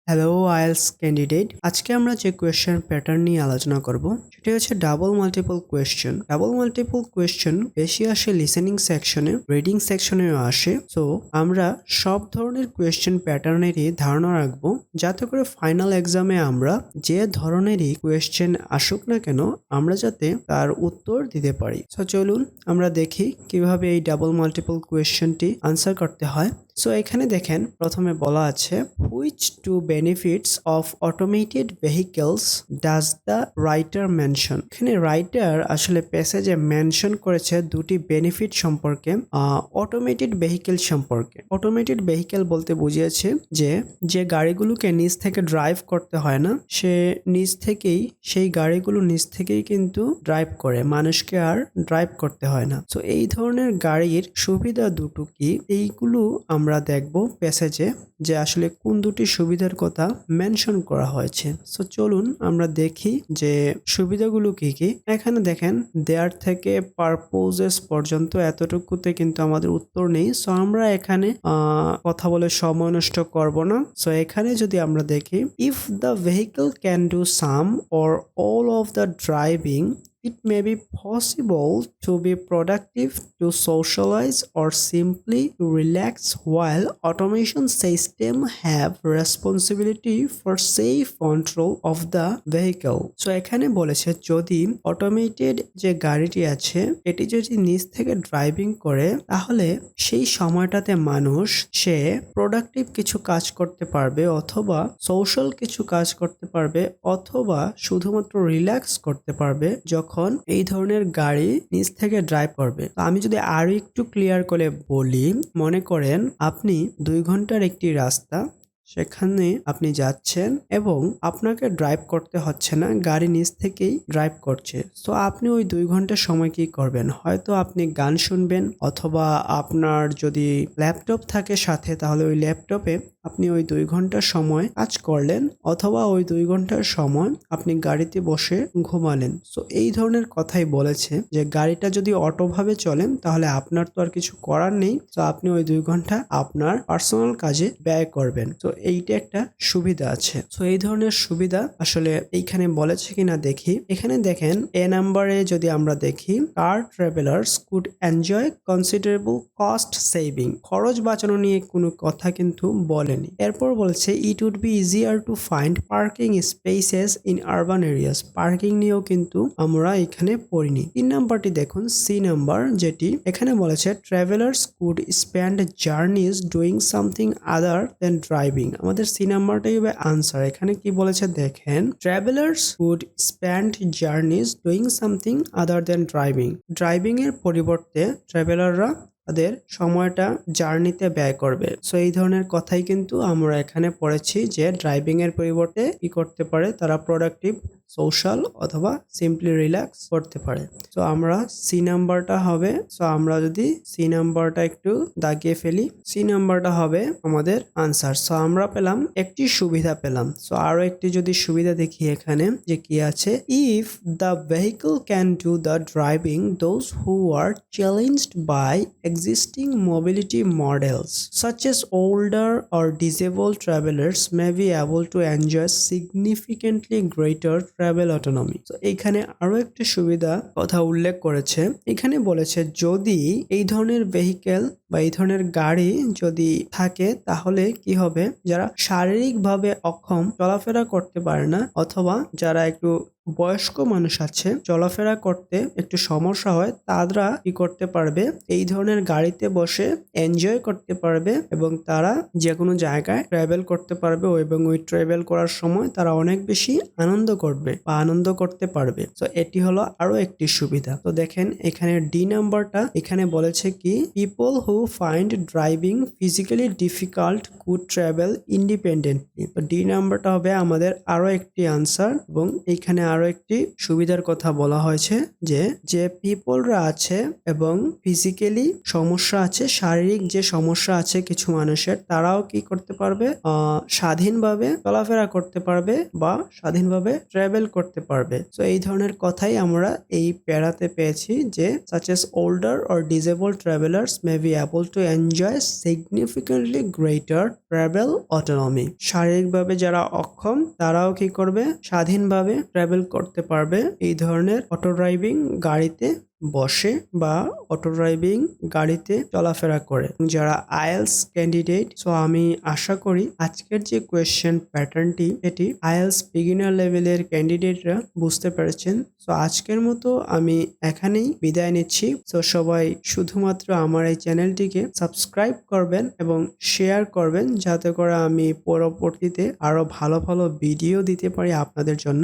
Hello IELTS candidate, আজকে আমরা যে কোয়েশ্চেন প্যাটার্ন নিয়ে আলোচনা করব সেটি হচ্ছে double multiple question. Double multiple question বেশি আসে লিসেনিং সেকশনে, রিডিং সেকশনেও আসে। সো আমরা সব ধরনের কোয়েশ্চেন প্যাটার্নেরই ধারণা রাখবো, যাতে করে ফাইনাল এক্সামে আমরা যে ধরনেরই কোয়েশ্চেন আসুক না কেন আমরা যাতে তার উত্তর দিতে পারি। সো চলুন আমরা দেখি কিভাবে এই ডাবল মাল্টিপল কোয়েশ্চেনটি আনসার করতে হয়। সো এখানে দেখেন প্রথমে বলা আছে which two benefits of automated vehicles does the writer mention. এখানে রাইটার আসলে প্যাসেজে মেনশন করেছে দুটি বেনিফিট সম্পর্কে, অটোমেটেড ভেহিকেল সম্পর্কে। অটোমেটেড ভেহিকেল বলতে বুঝিয়েছে যে গাড়িগুলোকে নিজ থেকে ড্রাইভ করতে হয় না, সেই গাড়িগুলো নিজ থেকেই কিন্তু ড্রাইভ করে, মানুষকে আর ড্রাইভ করতে হয় না। সো এই ধরনের গাড়ির সুবিধা দুটো কি এইগুলো আমরা দেখব প্যাসেজে, যে আসলে কোন দুটি সুবিধার কথা মেনশন করা হয়েছে। সো চলুন আমরা দেখি যে সুবিধাগুলো কি কি। এখানে দেখেন দেয়ার থেকে পারপোজেস পর্যন্ত এতটুকুতে কিন্তু আমাদের উত্তর নেই। সো আমরা এখানে কথা বলে সময় নষ্ট করব না। সো এখানে যদি আমরা দেখি if the vehicle can do some or all of the driving, it may be possible to be productive, to socialize, or simply to relax, while automation system have responsibility for safe control of the vehicle. So এখানে বলেছে যদি automated যে গাড়িটি আছে এটি যদি নিজ থেকে ড্রাইভিং করে, তাহলে সেই সময়টাতে মানুষ সে প্রোডাক্টিভ কিছু কাজ করতে পারবে, অথবা সোশ্যাল কিছু কাজ করতে পারবে, অথবা শুধুমাত্র রিল্যাক্স করতে পারবে যখন এই ধরনের গাড়ি নিজ থেকে ড্রাইভ করবে। তো আমি যদি আরো একটু ক্লিয়ার করে বলি, মনে করেন আপনি 2 ঘন্টার একটি রাস্তা, সেখানে আপনি যাচ্ছেন এবং আপনাকে ড্রাইভ করতে হচ্ছে না, গাড়ি নিজ থেকেই ড্রাইভ করছে। তো আপনি ওই 2 ঘন্টার সময় কি করবেন? হয়তো আপনি গান শুনবেন, অথবা আপনার যদি ল্যাপটপ থাকে সাথে তাহলে ওই ল্যাপটপে আপনি ওই 2 ঘন্টার সময় কাজ করলেন, অথবা ওই 2 ঘন্টার সময় আপনি গাড়িতে বসে ঘুমালেন। সো এই ধরনের কথাই বলেছে যে গাড়িটা যদি অটোভাবে চলেন তাহলে আপনার তো আর কিছু করার নেই। তো আপনি ওই 2 ঘন্টা আপনার পার্সোনাল কাজে ব্যয় করবেন। তো এইটা একটা সুবিধা আছে। তো এই ধরনের সুবিধা আসলে এইখানে বলেছে কিনা দেখি। এখানে দেখেন এ নাম্বারে যদি আমরা দেখি, car travellers could enjoy considerable cost saving. খরচ বাঁচানো নিয়ে কোনো কথা কিন্তু বলেনি। এরপর বলছে it would be easier to find parking spaces in urban areas. Parking নিয়েও কিন্তু আমরা এখানে পড়িনি। 3 নাম্বারটি দেখুন, সি নাম্বার, যেটি এখানে বলেছে travellers could spend journeys doing something other than driving. আমাদের সি নাম্বারটাই হবে আনসার। এখানে কি বলেছে দেখেন, travellers could spend journeys doing something other than driving. Driving এর পরিবর্তে ট্রাভেলাররা তাদের সময়টা জার্নিতে ব্যয় করবে। সো এই ধরনের কথাই কিন্তু আমরা এখানে পড়েছি, যে ড্রাইভিং এর পরিবর্তে কি করতে পারে, তারা প্রোডাক্টিভ, সোশ্যাল, অথবা সিম্পলি রিল্যাক্স করতে পারে। তো আমরা সি নাম্বারটা হবে, সো আমরা যদি সি নাম্বারটা একটু দাগিয়ে ফেলি, সি নাম্বারটা হবে আমাদের আনসার। সো আমরা পেলাম একটি সুবিধা পেলাম। সো আরো একটি যদি সুবিধা দেখি এখানে যে কি আছে, if the vehicle can do the driving, those who are challenged by existing mobility models such as older or disabled travelers may be able to enjoy significantly greater travel autonomy. So এখানে আরো একটা সুবিধা কথা উল্লেখ করেছে। এখানে বলেছে যদি এই ধরনের ভেহিকেল বা এই ধরনের গাড়ি যদি থাকে, তাহলে কি হবে, যারা শারীরিকভাবে অক্ষম, চলাফেরা করতে পারে না, অথবা যারা একটু বয়স্ক মানুষ আছে, চলাফেরা করতে একটু সমস্যা হয়, তারা কি করতে পারবে, এই ধরনের গাড়িতে বসে এনজয় করতে পারবে এবং তারা যে কোনো জায়গায় ট্রাভেল করতে পারবে, এবং ওই ট্রাভেল করার সময় তারা অনেক বেশি আনন্দ করবে বা আনন্দ করতে পারবে। তো এটি হলো আরো একটি সুবিধা। তো দেখেন এখানে ডি নাম্বারটা এখানে বলেছে কি, people who find driving physically difficult could travel independently. তো ডি নাম্বারটা হবে আমাদের আরো একটি আনসার। এবং এইখানে আরো একটি সুবিধার কথা বলা হয়েছে, যে পিপলরা আছে এবং ফিজিক্যালি সমস্যা আছে, শারীরিক যে সমস্যা আছে কিছু মানুষের, তারাও কি করতে পারবে, স্বাধীনভাবে চলাফেরা করতে পারবে বা স্বাধীনভাবে ট্রাভেল করতে পারবে। তো এই ধরনের কথাই আমরা এই প্যারাতে পেয়েছি, যে such as older or disabled travelers may be able to enjoy significantly greater travel autonomy. শারীরিকভাবে যারা অক্ষম তারাও কি করবে, স্বাধীনভাবে ট্রাভেল করতে পারবে এই ধরনের অটো ড্রাইভিং গাড়িতে বসে বা অটো ড্রাইভিং গাড়িতে চলাফেরা করে। যারা আইএলস ক্যান্ডিডেট, সো আমি আশা করি আজকের যে কোয়েশ্চেন প্যাটার্নটি এটি আইএলস বিগিনার লেভেলের ক্যান্ডিডেটরা বুঝতে পেরেছেন। সো আজকের মতো আমি এখানেই বিদায় নিচ্ছি। সো সবাই শুধুমাত্র আমার এই চ্যানেলটিকে সাবস্ক্রাইব করবেন এবং শেয়ার করবেন, যাতে করে আমি পরবর্তীতে আরো ভালো ভালো ভিডিও দিতে পারি আপনাদের জন্য।